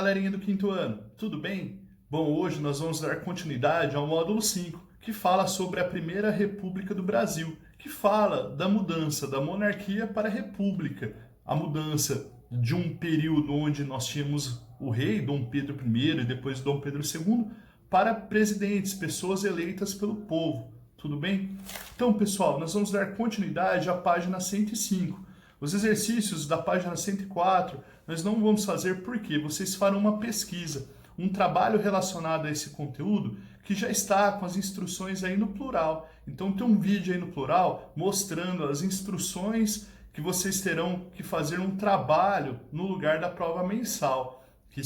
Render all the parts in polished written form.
galerinha do quinto ano, tudo bem? Bom, hoje nós vamos dar continuidade ao módulo 5, que fala sobre a Primeira República do Brasil, que fala da mudança da monarquia para a república, a mudança de um período onde nós tínhamos o rei, Dom Pedro I, e depois Dom Pedro II, para presidentes, pessoas eleitas pelo povo, tudo bem? Então, pessoal, nós vamos dar continuidade à página 105. Os exercícios da página 104 nós não vamos fazer porque vocês farão uma pesquisa, um trabalho relacionado a esse conteúdo que já está com as instruções aí no plural. Então tem um vídeo aí no plural mostrando as instruções que vocês terão que fazer um trabalho no lugar da prova mensal, que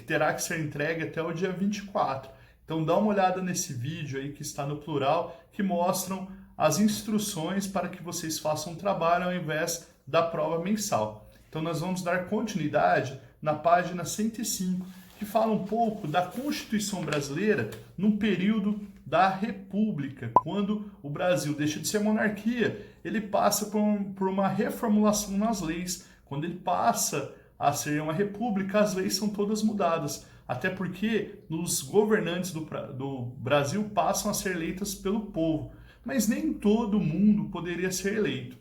terá que ser entregue até o dia 24. Então dá uma olhada nesse vídeo aí que está no plural, que mostram as instruções para que vocês façam um trabalho ao invés da prova mensal. Então nós vamos dar continuidade na página 105, que fala um pouco da Constituição brasileira no período da República, quando o Brasil deixa de ser monarquia, ele passa por uma reformulação nas leis. Quando ele passa a ser uma república, as leis são todas mudadas, até porque os governantes do Brasil passam a ser eleitos pelo povo, mas nem todo mundo poderia ser eleito.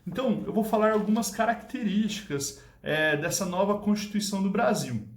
Então, eu vou falar algumas características dessa nova Constituição do Brasil.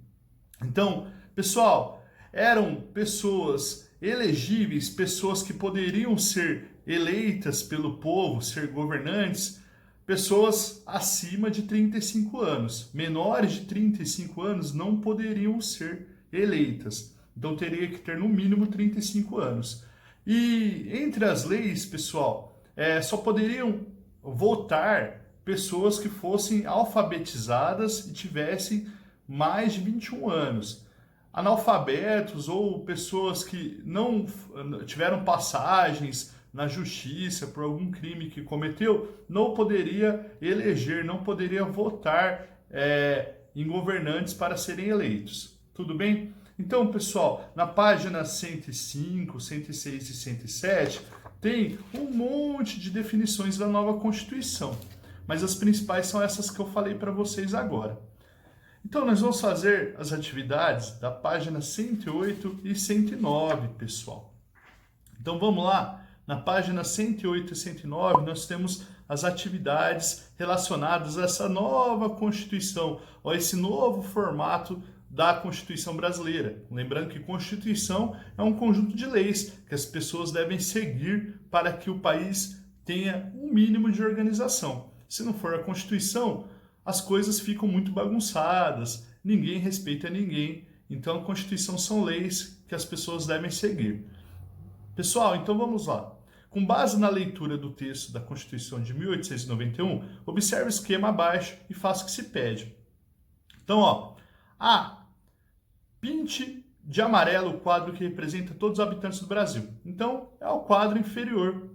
Então, pessoal, eram pessoas elegíveis, pessoas que poderiam ser eleitas pelo povo, ser governantes, pessoas acima de 35 anos. Menores de 35 anos não poderiam ser eleitas. Então, teria que ter no mínimo 35 anos. E entre as leis, pessoal, só poderiam votar pessoas que fossem alfabetizadas e tivessem mais de 21 anos. Analfabetos ou pessoas que não tiveram passagens na justiça por algum crime que cometeu, não poderia eleger, não poderia votar em governantes para serem eleitos. Tudo bem? Então, pessoal, na página 105, 106 e 107, tem um monte de definições da nova Constituição, mas as principais são essas que eu falei para vocês agora. Então, nós vamos fazer as atividades da página 108 e 109, pessoal. Então, vamos lá. Na página 108 e 109, nós temos as atividades relacionadas a essa nova Constituição, ou a esse novo formato da Constituição brasileira. Lembrando que Constituição é um conjunto de leis que as pessoas devem seguir para que o país tenha um mínimo de organização. Se não for a Constituição, as coisas ficam muito bagunçadas, ninguém respeita ninguém. Então, a Constituição são leis que as pessoas devem seguir. Pessoal, então vamos lá. Com base na leitura do texto da Constituição de 1891, observe o esquema abaixo e faça o que se pede. Então, pinte de amarelo o quadro que representa todos os habitantes do Brasil. Então, é o quadro inferior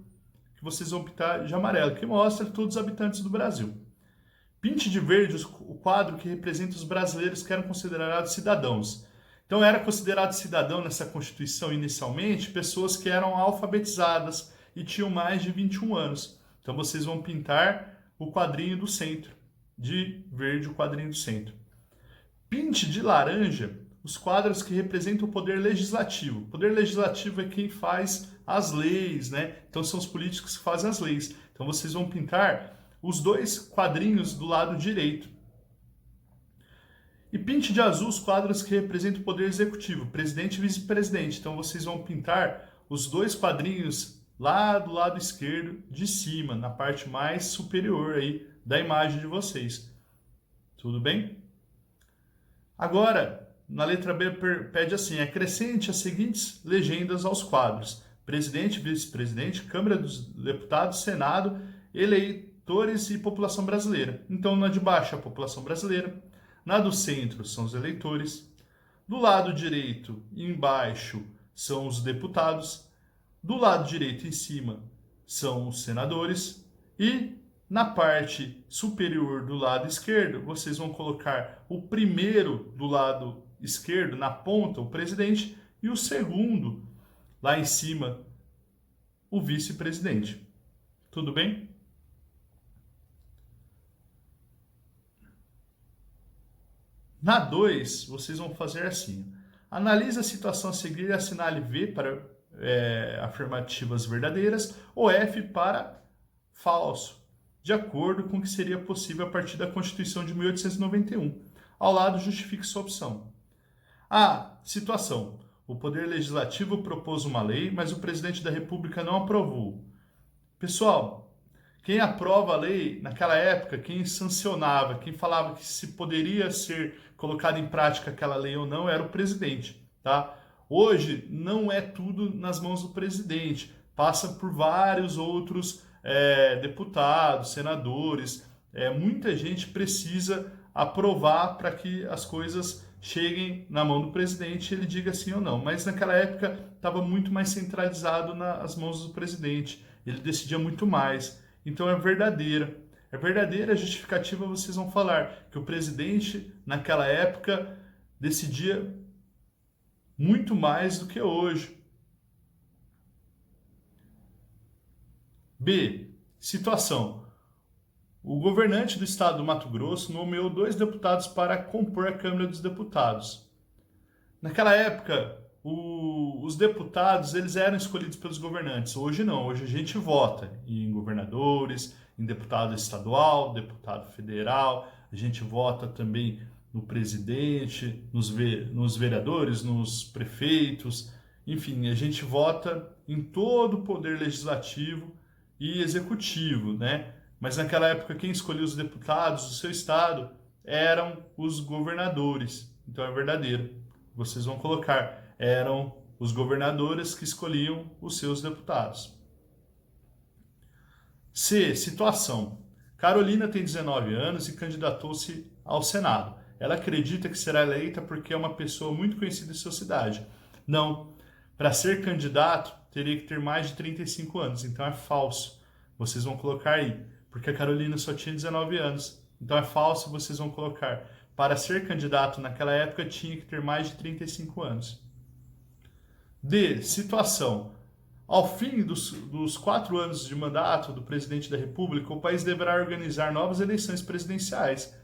que vocês vão pintar de amarelo, que mostra todos os habitantes do Brasil. Pinte de verde o quadro que representa os brasileiros que eram considerados cidadãos. Então, era considerado cidadão nessa Constituição inicialmente pessoas que eram alfabetizadas e tinham mais de 21 anos. Então, vocês vão pintar o quadrinho do centro, de verde o quadrinho do centro. Pinte de laranja os quadros que representam o poder legislativo. O poder legislativo é quem faz as leis, né? Então, são os políticos que fazem as leis. Então, vocês vão pintar os dois quadrinhos do lado direito. E pinte de azul os quadros que representam o poder executivo, presidente e vice-presidente. Então, vocês vão pintar os dois quadrinhos lá do lado esquerdo de cima, na parte mais superior aí da imagem de vocês. Tudo bem? Agora, na letra B pede assim: acrescente as seguintes legendas aos quadros: presidente, vice-presidente, Câmara dos Deputados, Senado, eleitores e população brasileira. Então, na de baixo, a população brasileira. Na do centro, são os eleitores. Do lado direito, embaixo, são os deputados. Do lado direito, em cima, são os senadores. E na parte superior do lado esquerdo, vocês vão colocar o primeiro do lado esquerdo, na ponta, o presidente, e o segundo, lá em cima, o vice-presidente. Tudo bem? Na 2, vocês vão fazer assim. Analise a situação a seguir e assinale V para afirmativas verdadeiras ou F para falso, de acordo com o que seria possível a partir da Constituição de 1891. Ao lado, justifique sua opção. A. Situação. O Poder Legislativo propôs uma lei, mas o Presidente da República não aprovou. Pessoal, quem aprova a lei, naquela época, quem sancionava, quem falava que se poderia ser colocada em prática aquela lei ou não, era o presidente, tá? Hoje, não é tudo nas mãos do presidente. Passa por vários outros deputados, senadores. Muita gente precisa aprovar para que as coisas cheguem na mão do presidente e ele diga sim ou não. Mas naquela época estava muito mais centralizado nas mãos do presidente. Ele decidia muito mais. Então é verdadeira. É verdadeira a justificativa, vocês vão falar que o presidente naquela época decidia muito mais do que hoje. B. Situação. O governante do estado do Mato Grosso nomeou 2 deputados para compor a Câmara dos Deputados. Naquela época, os deputados eles eram escolhidos pelos governantes. Hoje não, hoje a gente vota em governadores, em deputado estadual, deputado federal, a gente vota também no presidente, nos vereadores, nos prefeitos, enfim, a gente vota em todo o poder legislativo e executivo, né? Mas naquela época quem escolhia os deputados do seu estado eram os governadores. Então é verdadeiro. Vocês vão colocar, eram os governadores que escolhiam os seus deputados. C. Situação. Carolina tem 19 anos e candidatou-se ao Senado. Ela acredita que será eleita porque é uma pessoa muito conhecida em sua cidade. Não. Para ser candidato, teria que ter mais de 35 anos. Então é falso. Vocês vão colocar aí. Porque a Carolina só tinha 19 anos. Então é falso, vocês vão colocar. Para ser candidato naquela época, tinha que ter mais de 35 anos. D. Situação. Ao fim dos 4 anos de mandato do presidente da República, o país deverá organizar novas eleições presidenciais.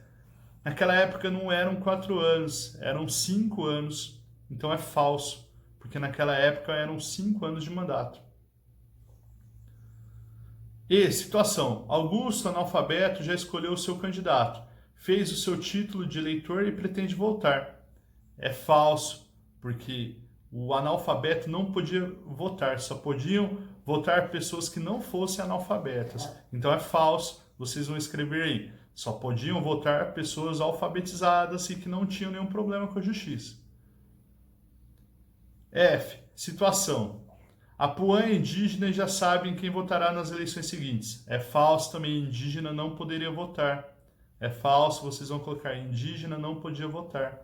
Naquela época não eram 4 anos, eram 5 anos. Então é falso, porque naquela época eram 5 anos de mandato. E. Situação. Augusto, analfabeto, já escolheu o seu candidato. Fez o seu título de eleitor e pretende voltar. É falso, porque o analfabeto não podia votar, só podiam votar pessoas que não fossem analfabetas. Então é falso, vocês vão escrever aí. Só podiam votar pessoas alfabetizadas e que não tinham nenhum problema com a justiça. F. Situação. A Puã indígena já sabem quem votará nas eleições seguintes. É falso também, indígena não poderia votar. É falso, vocês vão colocar indígena não podia votar.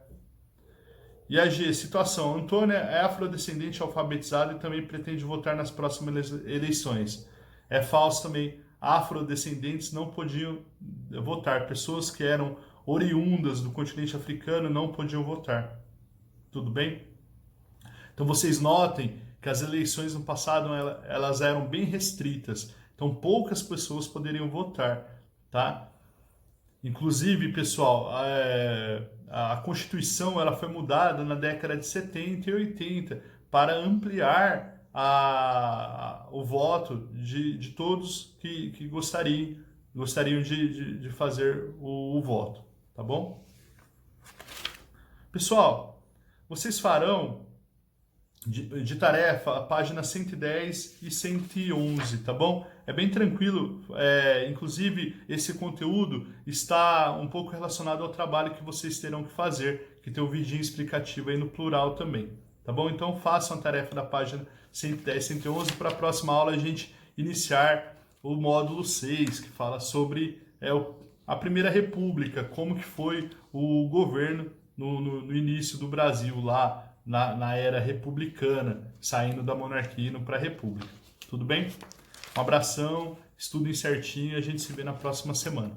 E a G, situação. Antônia é afrodescendente alfabetizada e também pretende votar nas próximas eleições. É falso também, afrodescendentes não podiam votar. Pessoas que eram oriundas do continente africano não podiam votar. Tudo bem? Então vocês notem que as eleições no passado elas eram bem restritas. Então poucas pessoas poderiam votar, tá? Inclusive, pessoal, a Constituição ela foi mudada na década de 70 e 80 para ampliar o voto de todos que gostariam de fazer o voto, tá bom? Pessoal, vocês farão de tarefa a página 110 e 111, tá bom? É bem tranquilo, inclusive esse conteúdo está um pouco relacionado ao trabalho que vocês terão que fazer, que tem um vidinho explicativo aí no plural também, tá bom? Então façam a tarefa da página 110 e 111 para a próxima aula a gente iniciar o módulo 6, que fala sobre a Primeira República, como que foi o governo no início do Brasil lá, na era republicana, saindo da monarquia e indo para a república. Tudo bem? Um abração, estudem certinho e a gente se vê na próxima semana.